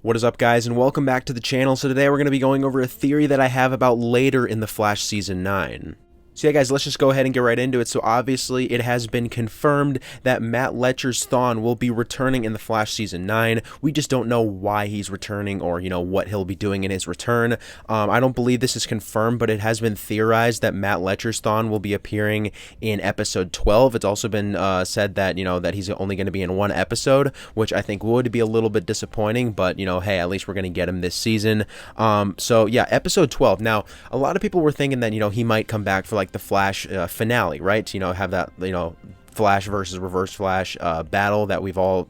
What is up, guys, and welcome back to the channel. So today we're going to be going over a theory that I have about later in The Flash Season 9. So yeah, guys, let's just go ahead and get right into it. So obviously it has been confirmed that Matt Letscher's Thawne will be returning in The Flash Season 9. We just don't know why he's returning or, what he'll be doing in his return. I don't believe this is confirmed, but it has been theorized that Matt Letscher's Thawne will be appearing in episode 12. It's also been said that, that he's only going to be in one episode, which I think would be a little bit disappointing, but, hey, at least we're going to get him this season. So yeah, episode 12. Now, a lot of people were thinking that, he might come back for like the Flash finale, right? Have that, Flash versus Reverse Flash battle that we've all,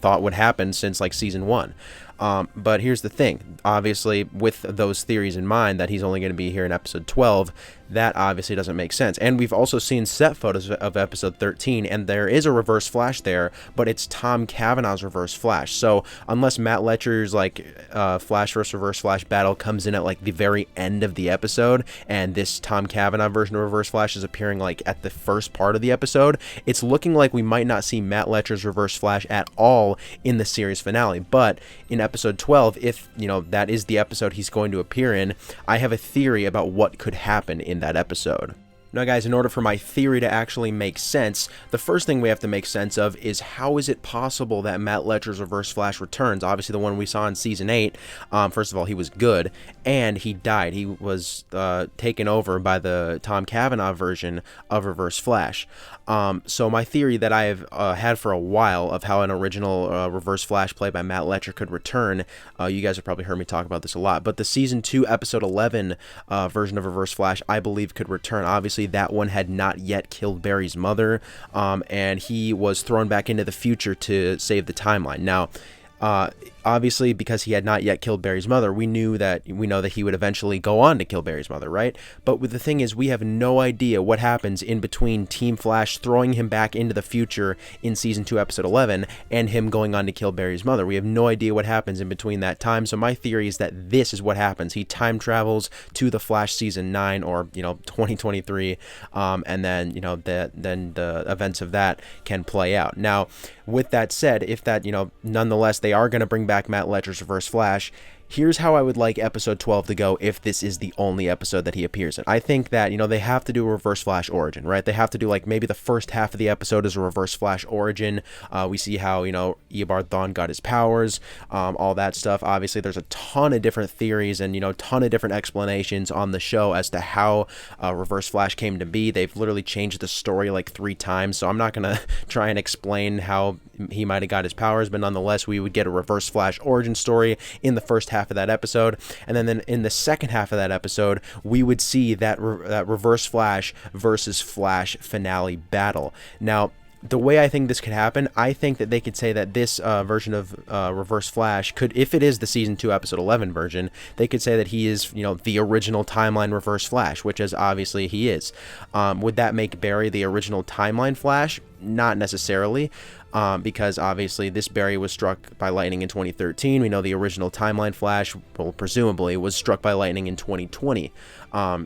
thought would happen since like season 1. But here's the thing, obviously with those theories in mind that he's only going to be here in episode 12, that obviously doesn't make sense. And we've also seen set photos of episode 13, and there is a Reverse Flash there, but it's Tom Cavanagh's Reverse Flash. So unless Matt Letscher's Flash versus Reverse Flash battle comes in at like the very end of the episode, and this Tom Cavanagh version of Reverse Flash is appearing like at the first part of the episode, it's looking like we might not see Matt Letscher's Reverse Flash at all in the series finale. But in episode 12, if that is the episode he's going to appear in, I have a theory about what could happen in that episode. Now guys, in order for my theory to actually make sense, the first thing we have to make sense of is how is it possible that Matt Letscher's Reverse Flash returns? Obviously the one we saw in season 8, first of all, he was good, and he died. He was taken over by the Tom Cavanagh version of Reverse Flash. So my theory that I have had for a while of how an original Reverse Flash played by Matt Letscher could return, you guys have probably heard me talk about this a lot, but the season 2 episode 11 version of Reverse Flash I believe could return. Obviously that one had not yet killed Barry's mother, and he was thrown back into the future to save the timeline. Now obviously because he had not yet killed Barry's mother, we know that he would eventually go on to kill Barry's mother, right? But the thing is, we have no idea what happens in between Team Flash throwing him back into the future in season 2 episode 11 and him going on to kill Barry's mother. We have no idea what happens in between that time. So my theory is that this is what happens. He time travels to the Flash season 9 or 2023, and then then the events of that can play out. Now with that said, if that nonetheless they are going to bring back Matt Letscher's Reverse Flash, here's how I would like episode 12 to go if this is the only episode that he appears in. I think that, they have to do a Reverse Flash origin, right? They have to do like maybe the first half of the episode is a Reverse Flash origin. We see how, Eobard Thawne got his powers, all that stuff. Obviously, there's a ton of different theories and, ton of different explanations on the show as to how Reverse Flash came to be. They've literally changed the story like 3 times, so I'm not going to try and explain how he might have got his powers, but nonetheless, we would get a Reverse Flash origin story in the first half of that episode, and then in the second half of that episode we would see that Reverse Flash versus Flash finale battle. Now the way I think this could happen, I think that they could say that this version of Reverse Flash could, if it is the season 2 episode 11 version, they could say that he is the original timeline Reverse Flash, which is obviously he is. Would that make Barry the original timeline Flash? Not necessarily, because obviously this Barry was struck by lightning in 2013. We know the original timeline Flash, well, presumably, was struck by lightning in 2020.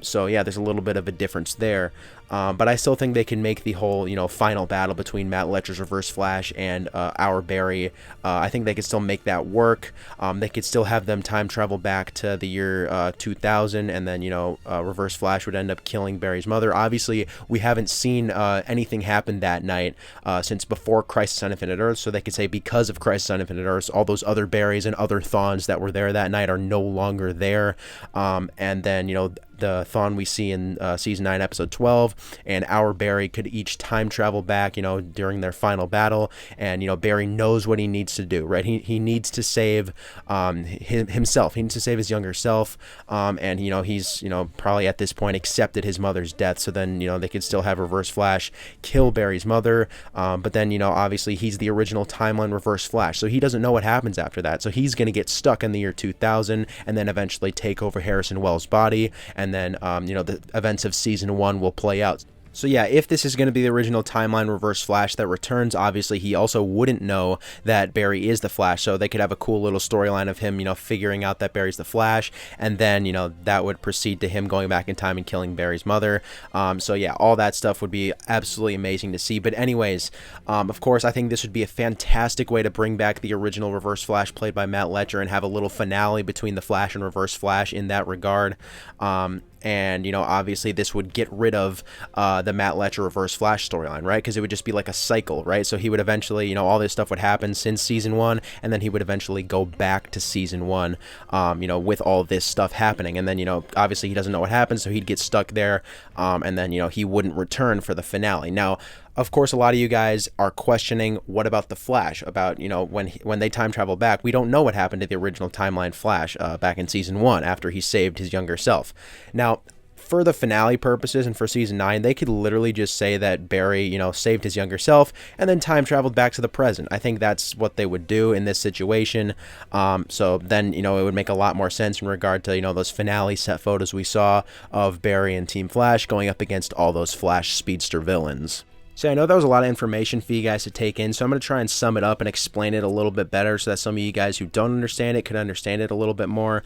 So yeah, there's a little bit of a difference there. But I still think they can make the whole, final battle between Matt Letscher's Reverse Flash and our Barry. I think they could still make that work. They could still have them time travel back to the year 2000, and then, Reverse Flash would end up killing Barry's mother. Obviously, we haven't seen anything happen that night since before Crisis on Infinite Earths, so they could say because of Crisis on Infinite Earths, all those other Barrys and other Thawnes that were there that night are no longer there. And then, the Thawne we see in season 9 episode 12 and our Barry could each time travel back during their final battle, and Barry knows what he needs to do, right? He needs to save himself. He needs to save his younger self, and he's probably at this point accepted his mother's death, so then they could still have Reverse Flash kill Barry's mother, but then obviously he's the original timeline Reverse Flash, so he doesn't know what happens after that, so he's going to get stuck in the year 2000 and then eventually take over Harrison Wells' body, and then the events of season 1 will play out. So yeah, if this is going to be the original timeline Reverse Flash that returns, obviously he also wouldn't know that Barry is the Flash, so they could have a cool little storyline of him, figuring out that Barry's the Flash, and then, that would proceed to him going back in time and killing Barry's mother. So yeah, all that stuff would be absolutely amazing to see. But anyways, of course, I think this would be a fantastic way to bring back the original Reverse Flash played by Matt Letcher and have a little finale between the Flash and Reverse Flash in that regard. And, obviously this would get rid of the Matt Letcher Reverse Flash storyline, right? Because it would just be like a cycle, right? So he would eventually, all this stuff would happen since season 1, and then he would eventually go back to season 1, with all this stuff happening. And then, obviously he doesn't know what happens, so he'd get stuck there, and then, he wouldn't return for the finale. Now, of course, a lot of you guys are questioning, what about the Flash? About, when they time travel back, we don't know what happened to the original timeline Flash back in season 1 after he saved his younger self. Now, for the finale purposes and for season 9, they could literally just say that Barry, saved his younger self and then time traveled back to the present. I think that's what they would do in this situation. So then, it would make a lot more sense in regard to, those finale set photos we saw of Barry and Team Flash going up against all those Flash speedster villains. So I know that was a lot of information for you guys to take in, so I'm going to try and sum it up and explain it a little bit better so that some of you guys who don't understand it could understand it a little bit more.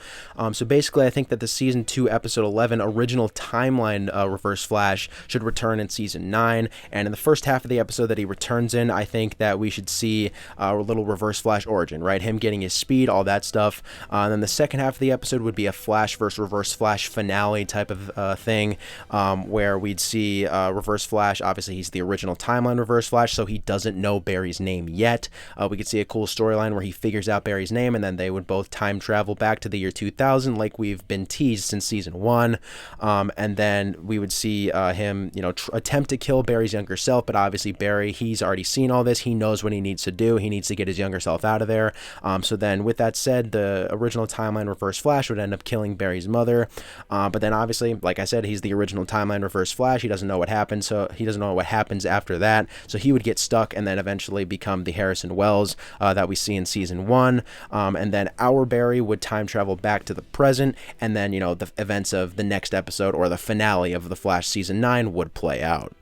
So basically, I think that the Season 2, Episode 11 original timeline Reverse Flash should return in Season 9, and in the first half of the episode that he returns in, I think that we should see a little Reverse Flash origin, right? Him getting his speed, all that stuff. And then the second half of the episode would be a Flash versus Reverse Flash finale type of thing, where we'd see Reverse Flash. Obviously, he's the original timeline Reverse Flash, so he doesn't know Barry's name yet. We could see a cool storyline where he figures out Barry's name, and then they would both time travel back to the year 2000 like we've been teased since season 1. And then we would see him, attempt to kill Barry's younger self, but obviously Barry, he's already seen all this. He knows what he needs to do. He needs to get his younger self out of there. So then with that said, the original timeline Reverse Flash would end up killing Barry's mother. But then obviously, like I said, he's the original timeline Reverse Flash. He doesn't know what happened, so he doesn't know what happens after that, so he would get stuck and then eventually become the Harrison Wells that we see in season 1, and then our Barry would time travel back to the present, and then the events of the next episode or the finale of the Flash season 9 would play out.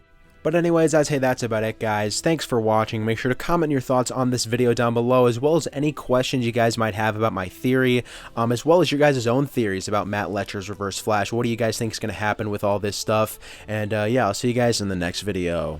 But anyways, I'd say that's about it, guys. Thanks for watching. Make sure to comment your thoughts on this video down below, as well as any questions you guys might have about my theory, as well as your guys' own theories about Matt Letcher's Reverse Flash. What do you guys think is going to happen with all this stuff? And yeah, I'll see you guys in the next video.